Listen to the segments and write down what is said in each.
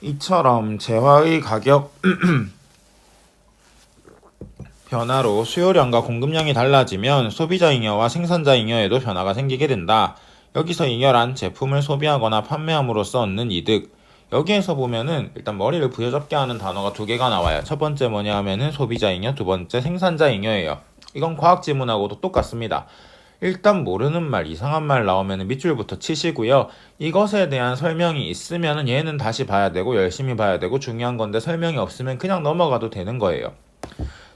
이처럼 재화의 가격 변화로 수요량과 공급량이 달라지면 소비자 잉여와 생산자 잉여에도 변화가 생기게 된다. 여기서 잉여란 제품을 소비하거나 판매함으로써 얻는 이득. 여기에서 보면은 일단 머리를 부여잡게 하는 단어가 두 개가 나와요. 첫 번째 뭐냐 하면은 소비자 잉여, 두 번째 생산자 잉여예요. 이건 과학 지문하고도 똑같습니다. 일단 모르는 말, 이상한 말 나오면 밑줄부터 치시고요. 이것에 대한 설명이 있으면 얘는 다시 봐야 되고 열심히 봐야 되고 중요한 건데 설명이 없으면 그냥 넘어가도 되는 거예요.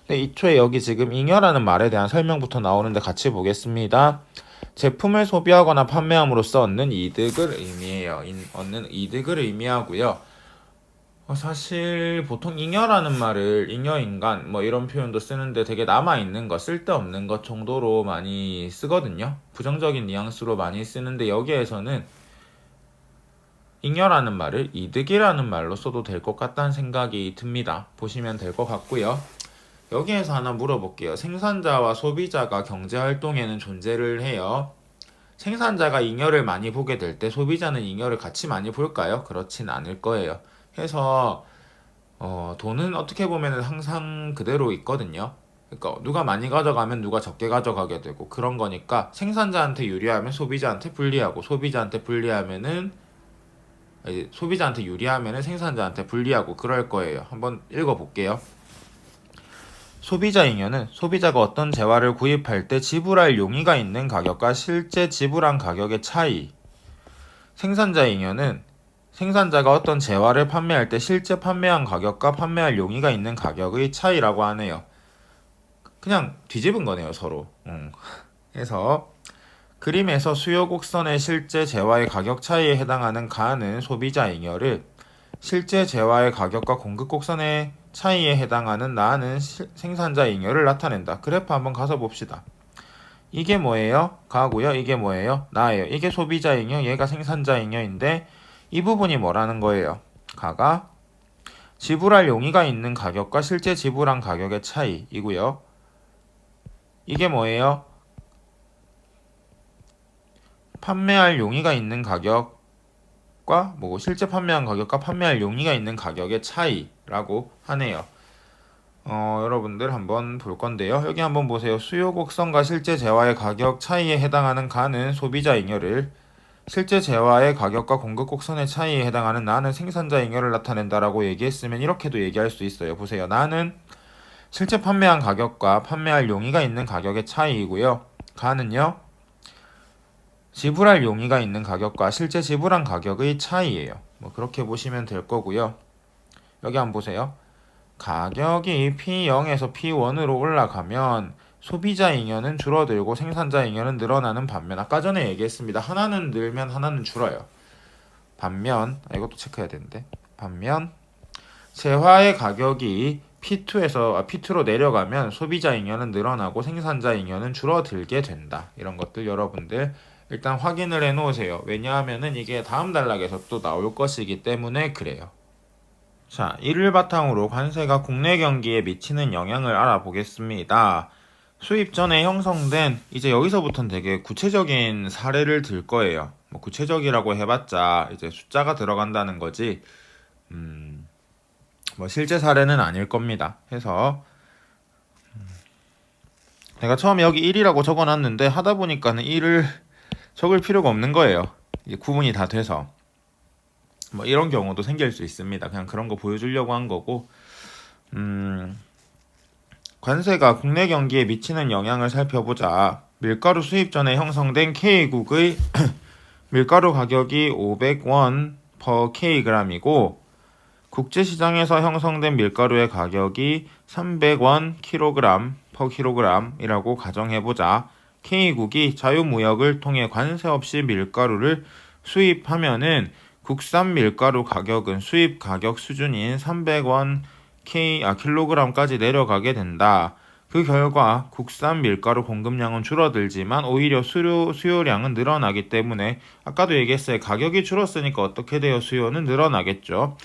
근데 이초에 여기 지금 잉여라는 말에 대한 설명부터 나오는데 같이 보겠습니다. 제품을 소비하거나 판매함으로써 얻는 이득을 의미해요. 얻는 이득을 의미하고요. 사실 보통 잉여라는 말을 잉여인간 뭐 이런 표현도 쓰는데 되게 남아있는 거, 쓸데없는 것 정도로 많이 쓰거든요. 부정적인 뉘앙스로 많이 쓰는데 여기에서는 잉여라는 말을 이득이라는 말로 써도 될 것 같다는 생각이 듭니다. 보시면 될 것 같고요. 여기에서 하나 물어볼게요. 생산자와 소비자가 경제활동에는 존재를 해요. 생산자가 잉여를 많이 보게 될 때 소비자는 잉여를 같이 많이 볼까요? 그렇진 않을 거예요. 해서 돈은 어떻게 보면 항상 그대로 있거든요. 그러니까 누가 많이 가져가면 누가 적게 가져가게 되고 그런 거니까 생산자한테 유리하면 소비자한테 불리하고 소비자한테 유리하면은 생산자한테 불리하고 그럴 거예요. 한번 읽어볼게요. 소비자 잉여는 소비자가 어떤 재화를 구입할 때 지불할 용의가 있는 가격과 실제 지불한 가격의 차이. 생산자 잉여는 생산자가 어떤 재화를 판매할 때 실제 판매한 가격과 판매할 용의가 있는 가격의 차이라고 하네요. 그냥 뒤집은 거네요, 서로. 그래서 그림에서 수요 곡선의 실제 재화의 가격 차이에 해당하는 가는 소비자 잉여를 실제 재화의 가격과 공급 곡선의 차이에 해당하는 나는 생산자 잉여를 나타낸다. 그래프 한번 가서 봅시다. 이게 뭐예요? 가고요. 이게 뭐예요? 나예요. 이게 소비자 잉여, 얘가 생산자 잉여인데 이 부분이 뭐라는 거예요? 가가 지불할 용의가 있는 가격과 실제 지불한 가격의 차이이고요. 이게 뭐예요? 판매할 용의가 있는 가격과 실제 판매한 가격과 판매할 용의가 있는 가격의 차이라고 하네요. 여러분들 한번 볼 건데요. 여기 한번 보세요. 수요 곡선과 실제 재화의 가격 차이에 해당하는 가는 소비자 잉여를 실제 재화의 가격과 공급 곡선의 차이에 해당하는 나는 생산자 잉여를 나타낸다라고 얘기했으면 이렇게도 얘기할 수 있어요. 보세요. 나는 실제 판매한 가격과 판매할 용의가 있는 가격의 차이이고요. 가는요. 지불할 용의가 있는 가격과 실제 지불한 가격의 차이예요. 그렇게 보시면 될 거고요. 여기 한번 보세요. 가격이 P0에서 P1으로 올라가면 소비자 잉여는 줄어들고 생산자 잉여는 늘어나는 반면 아까 전에 얘기했습니다. 하나는 늘면 하나는 줄어요. 반면 이것도 체크해야 되는데 반면 재화의 가격이 P2로 내려가면 소비자 잉여는 늘어나고 생산자 잉여는 줄어들게 된다. 이런 것들 여러분들 일단 확인을 해 놓으세요. 왜냐하면은 이게 다음 단락에서 또 나올 것이기 때문에 그래요. 자, 이를 바탕으로 관세가 국내 경기에 미치는 영향을 알아보겠습니다. 수입 전에 형성된 이제 여기서부터는 되게 구체적인 사례를 들 거예요. 구체적이라고 해봤자 이제 숫자가 들어간다는 거지. 실제 사례는 아닐 겁니다. 해서 내가 처음에 여기 1이라고 적어놨는데 하다 보니까는 1을 적을 필요가 없는 거예요. 이게 구분이 다 돼서. 이런 경우도 생길 수 있습니다. 그냥 그런 거 보여주려고 한 거고. 관세가 국내 경기에 미치는 영향을 살펴보자. 밀가루 수입 전에 형성된 K국의 밀가루 가격이 500원 per Kg이고 국제시장에서 형성된 밀가루의 가격이 300원 kg per kg이라고 가정해보자. K국이 자유무역을 통해 관세 없이 밀가루를 수입하면은 국산 밀가루 가격은 수입 가격 수준인 300원 kg까지 내려가게 된다. 그 결과 국산 밀가루 공급량은 줄어들지만 오히려 수요량은 늘어나기 때문에 아까도 얘기했어요. 가격이 줄었으니까 어떻게 돼요? 수요는 늘어나겠죠.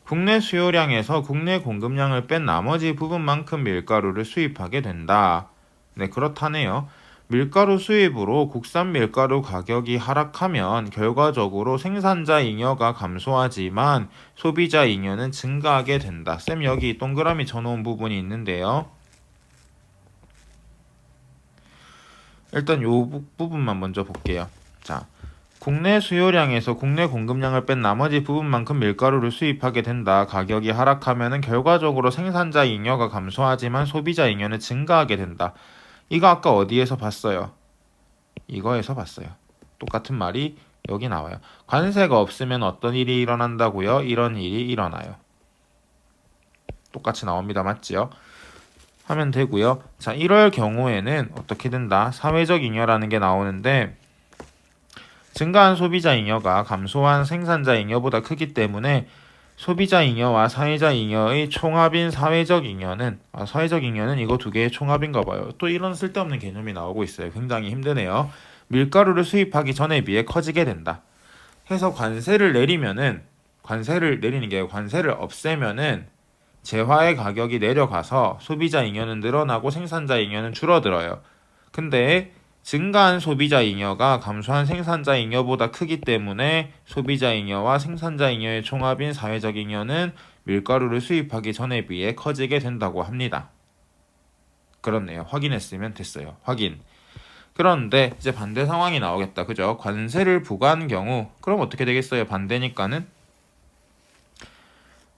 국내 수요량에서 국내 공급량을 뺀 나머지 부분만큼 밀가루를 수입하게 된다. 네, 그렇다네요. 밀가루 수입으로 국산 밀가루 가격이 하락하면 결과적으로 생산자 잉여가 감소하지만 소비자 잉여는 증가하게 된다. 쌤 여기 동그라미 쳐놓은 부분이 있는데요. 일단 요 부분만 먼저 볼게요. 자, 국내 수요량에서 국내 공급량을 뺀 나머지 부분만큼 밀가루를 수입하게 된다. 가격이 하락하면 결과적으로 생산자 잉여가 감소하지만 소비자 잉여는 증가하게 된다. 이거 아까 어디에서 봤어요? 이거에서 봤어요. 똑같은 말이 여기 나와요. 관세가 없으면 어떤 일이 일어난다고요? 이런 일이 일어나요. 똑같이 나옵니다. 맞지요? 하면 되고요. 자, 이럴 경우에는 어떻게 된다? 사회적 잉여라는 게 나오는데 증가한 소비자 잉여가 감소한 생산자 잉여보다 크기 때문에 소비자 잉여와 사회자 잉여의 총합인 사회적 잉여는 사회적 잉여는 이거 두 개의 총합인가 봐요. 또 이런 쓸데없는 개념이 나오고 있어요. 굉장히 힘드네요. 밀가루를 수입하기 전에 비해 커지게 된다. 해서 관세를 내리는 게 아니고 관세를 없애면은 재화의 가격이 내려가서 소비자 잉여는 늘어나고 생산자 잉여는 줄어들어요. 근데 증가한 소비자 잉여가 감소한 생산자 잉여보다 크기 때문에 소비자 잉여와 생산자 잉여의 총합인 사회적 잉여는 밀가루를 수입하기 전에 비해 커지게 된다고 합니다. 그렇네요. 확인했으면 됐어요. 확인. 그런데 이제 반대 상황이 나오겠다. 그죠? 관세를 부과한 경우 그럼 어떻게 되겠어요? 반대니까는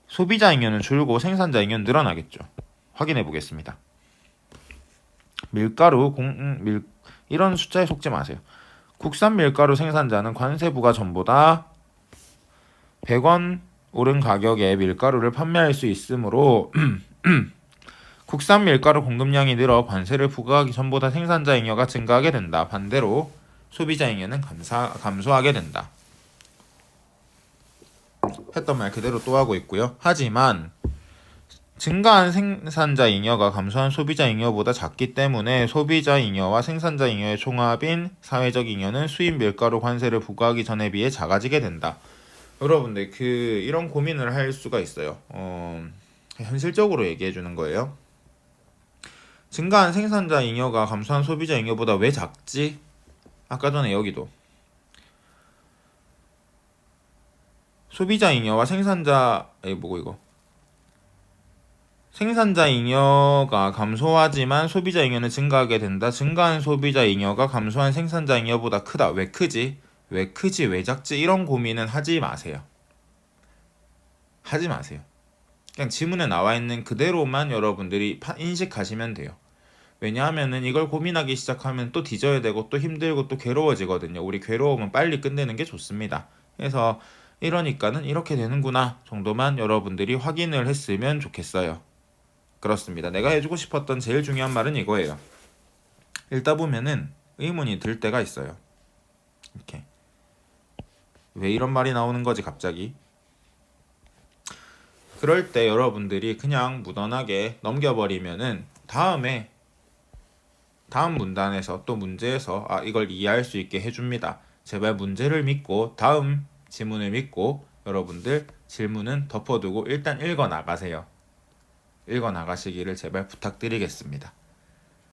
소비자 잉여는 줄고 생산자 잉여는 늘어나겠죠. 확인해 보겠습니다. 이런 숫자에 속지 마세요. 국산 밀가루 생산자는 관세 부과 전보다 100원 오른 가격에 밀가루를 판매할 수 있으므로 국산 밀가루 공급량이 늘어 관세를 부과하기 전보다 생산자 잉여가 증가하게 된다. 반대로 소비자 잉여는 감소하게 된다. 했던 말 그대로 또 하고 있고요. 하지만 증가한 생산자 잉여가 감소한 소비자 잉여보다 작기 때문에 소비자 잉여와 생산자 잉여의 총합인 사회적 잉여는 수입 밀가루 관세를 부과하기 전에 비해 작아지게 된다. 여러분들 이런 고민을 할 수가 있어요. 현실적으로 얘기해 주는 거예요. 증가한 생산자 잉여가 감소한 소비자 잉여보다 왜 작지? 아까 전에 여기도 소비자 잉여와 생산자 잉여가 감소하지만 소비자 잉여는 증가하게 된다. 증가한 소비자 잉여가 감소한 생산자 잉여보다 크다. 왜 크지? 왜 작지? 이런 고민은 하지 마세요. 하지 마세요. 그냥 지문에 나와 있는 그대로만 여러분들이 인식하시면 돼요. 왜냐하면은 이걸 고민하기 시작하면 또 뒤져야 되고 또 힘들고 또 괴로워지거든요. 우리 괴로움은 빨리 끝내는 게 좋습니다. 그래서 이러니까는 이렇게 되는구나 정도만 여러분들이 확인을 했으면 좋겠어요. 그렇습니다. 내가 해주고 싶었던 제일 중요한 말은 이거예요. 읽다 보면은 의문이 들 때가 있어요. 이렇게 왜 이런 말이 나오는 거지 갑자기? 그럴 때 여러분들이 그냥 무던하게 넘겨버리면은 다음 문단에서 또 문제에서 이걸 이해할 수 있게 해줍니다. 제발 문제를 믿고 다음 지문을 믿고 여러분들 질문은 덮어두고 일단 읽어 나가세요. 읽어 나가시기를 제발 부탁드리겠습니다.